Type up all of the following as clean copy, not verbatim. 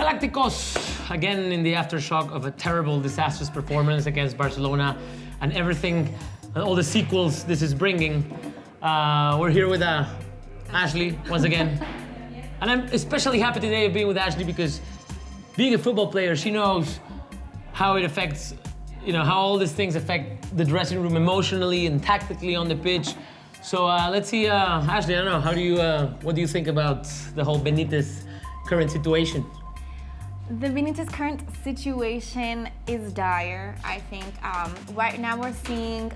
Galacticos, again in the aftershock of a terrible, disastrous performance against Barcelona and everything, and all the sequels this is bringing. We're here with Ashley once again. And I'm especially happy today of being with Ashley because being a football player, she knows how it affects, how all these things affect the dressing room emotionally and tactically on the pitch. So let's see, Ashley, I don't know, what do you think about the whole Benitez current situation? The Benitez current situation is dire, I think. Right now we're seeing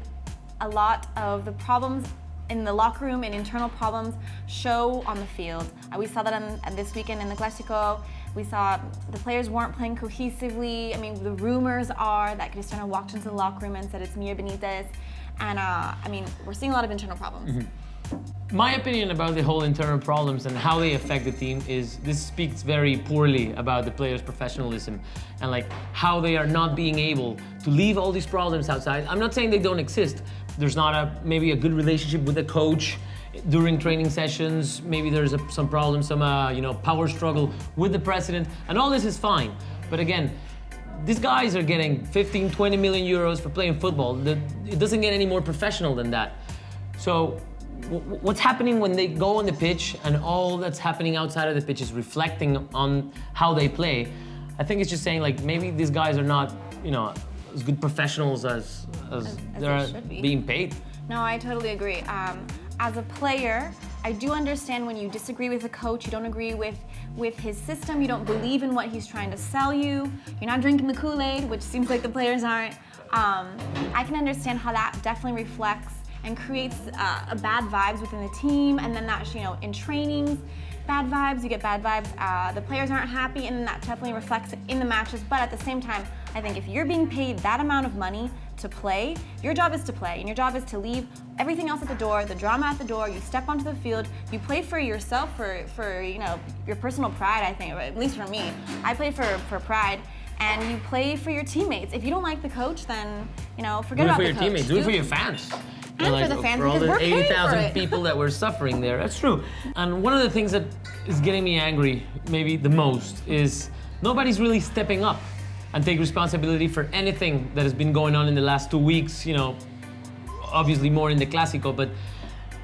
a lot of the problems in the locker room and internal problems show on the field. We saw that this weekend in the Clasico. We saw the players weren't playing cohesively. I mean, the rumors are that Cristiano walked into the locker room and said it's me or Benitez. And we're seeing a lot of internal problems. Mm-hmm. My opinion about the whole internal problems and how they affect the team is this speaks very poorly about the players' professionalism and like how they are not being able to leave all these problems outside. I'm not saying they don't exist. There's not maybe a good relationship with the coach during training sessions. Maybe there's some problems, some power struggle with the president, and all this is fine. But again, these guys are getting 15, 20 million euros for playing football. It doesn't get any more professional than that. So what's happening when they go on the pitch and all that's happening outside of the pitch is reflecting on how they play? I think it's just saying like maybe these guys are not, as good professionals as they're being paid. No, I totally agree. As a player, I do understand when you disagree with a coach, you don't agree with his system, you don't believe in what he's trying to sell you, you're not drinking the Kool-Aid, which seems like the players aren't. I can understand how that definitely reflects and creates a bad vibes within the team, and then that, in trainings, bad vibes, you get bad vibes, the players aren't happy, and that definitely reflects in the matches. But at the same time, I think if you're being paid that amount of money to play, your job is to play, and your job is to leave everything else at the door, the drama at the door, you step onto the field, you play for yourself, for your personal pride, I think, or at least for me. I play for pride, and you play for your teammates. If you don't like the coach, then, forget about the coach. Do it for your teammates, do it for your fans. And for the fans, for all because the we're paying for 80,000 it. people that were suffering there. That's true. And one of the things that is getting me angry, maybe the most, is nobody's really stepping up and take responsibility for anything that has been going on in the last 2 weeks, obviously more in the Clasico, but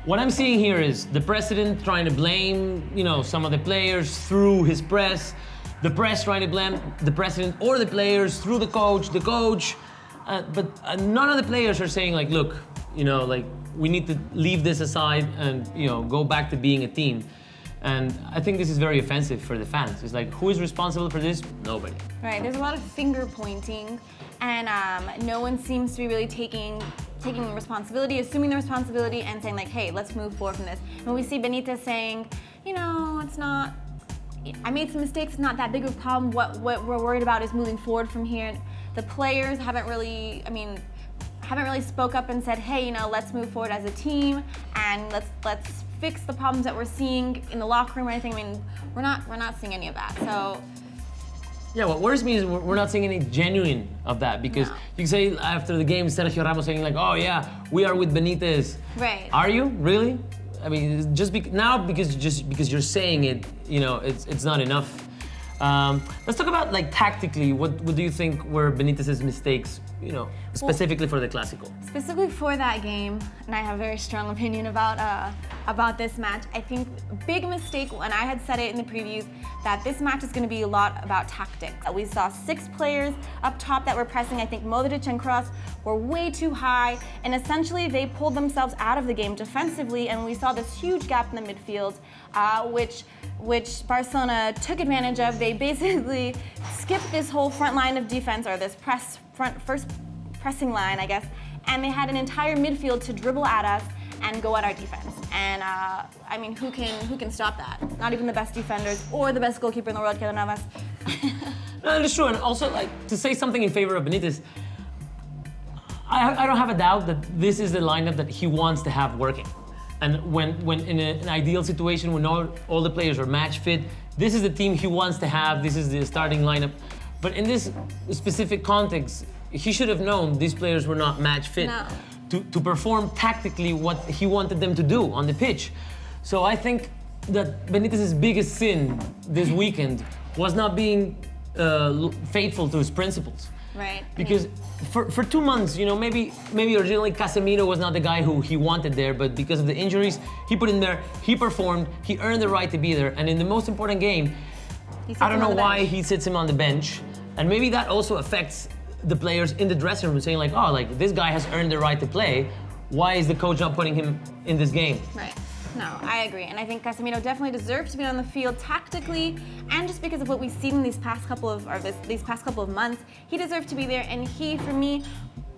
what I'm seeing here is the president trying to blame, some of the players through his press, the press trying to blame the president or the players through the coach, but none of the players are saying like, look, we need to leave this aside and, go back to being a team. And I think this is very offensive for the fans. It's like, who is responsible for this? Nobody. Right, there's a lot of finger pointing, and no one seems to be really taking responsibility, assuming the responsibility and saying like, hey, let's move forward from this. When we see Benitez saying, it's not, I made some mistakes, it's not that big of a problem. What we're worried about is moving forward from here. The players haven't really spoke up and said, hey, let's move forward as a team and let's fix the problems that we're seeing in the locker room or anything. We're not seeing any of that. So yeah, what worries me is we're not seeing any genuine of that, because you can say after the game, Sergio Ramos saying like, oh yeah, we are with Benitez. Right. Are you really? I mean, because you're saying it, it's not enough. Let's talk about like tactically. What do you think were Benitez's mistakes? Specifically for the Clasico. Specifically for that game, and I have a very strong opinion about this match. I think big mistake, and I had said it in the previews, that this match is going to be a lot about tactics. We saw 6 players up top that were pressing. I think Modric and Kroos were way too high, and essentially they pulled themselves out of the game defensively, and we saw this huge gap in the midfield, which Barcelona took advantage of. They basically skipped this whole front line of defense, or this first pressing line, I guess, and they had an entire midfield to dribble at us and go at our defense. And who can stop that? Not even the best defenders or the best goalkeeper in the world, Kylian Navas. No, that's true. And also, like, to say something in favor of Benitez, I don't have a doubt that this is the lineup that he wants to have working. And when in an ideal situation, when all the players are match fit, this is the team he wants to have, this is the starting lineup. But in this specific context, he should have known these players were not match fit to perform tactically what he wanted them to do on the pitch. So I think that Benitez's biggest sin this weekend was not being faithful to his principles. Right. Because for 2 months, maybe originally Casemiro was not the guy who he wanted there, but because of the injuries, he put in there, he performed, he earned the right to be there, and in the most important game, I don't know why he sits him on the bench, and maybe that also affects the players in the dressing room, saying like, this guy has earned the right to play. Why is the coach not putting him in this game? Right. No, I agree. And I think Casemiro definitely deserves to be on the field tactically, and just because of what we've seen in these past couple of months, he deserves to be there. And he, for me,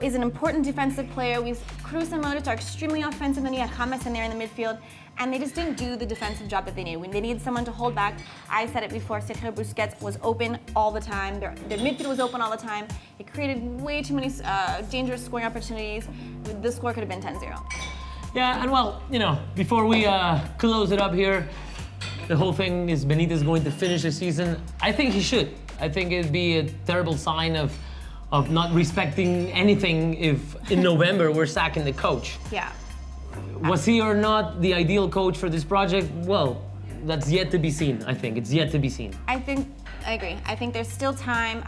is an important defensive player. Kroos and Modric are extremely offensive, and you had James in there in the midfield, and they just didn't do the defensive job that they needed. When they needed someone to hold back, I said it before, Sergio Busquets was open all the time. Their midfield was open all the time. It created way too many dangerous scoring opportunities. The score could have been 10-0. Yeah, and well, before we close it up here, the whole thing is Benitez going to finish the season. I think he should. I think it'd be a terrible sign of not respecting anything if in November we're sacking the coach. Yeah. Was he or not the ideal coach for this project? Well, that's yet to be seen, I think. It's yet to be seen. I agree. I think there's still time.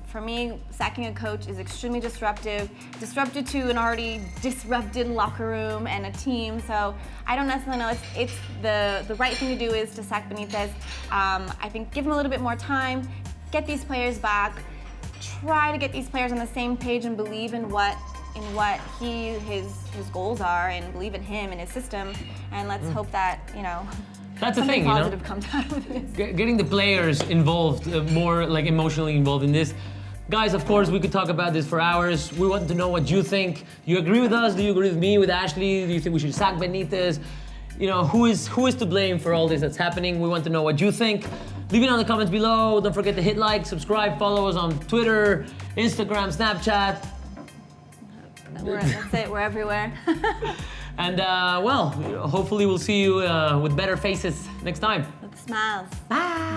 For me, sacking a coach is extremely disruptive to an already disrupted locker room and a team. So I don't necessarily know. It's the right thing to do is to sack Benitez. I think give him a little bit more time, get these players back, try to get these players on the same page and believe in what his goals are, and believe in him and his system. And let's hope that that's the thing, positive comes out of this. Getting the players involved, more like emotionally involved in this. Guys, of course, we could talk about this for hours. We want to know what you think. You agree with us? Do you agree with me, with Ashley? Do you think we should sack Benitez? Who is to blame for all this that's happening? We want to know what you think. Leave it in the comments below. Don't forget to hit like, subscribe, follow us on Twitter, Instagram, Snapchat. That's it. We're everywhere. And hopefully we'll see you with better faces next time. With smiles. Bye.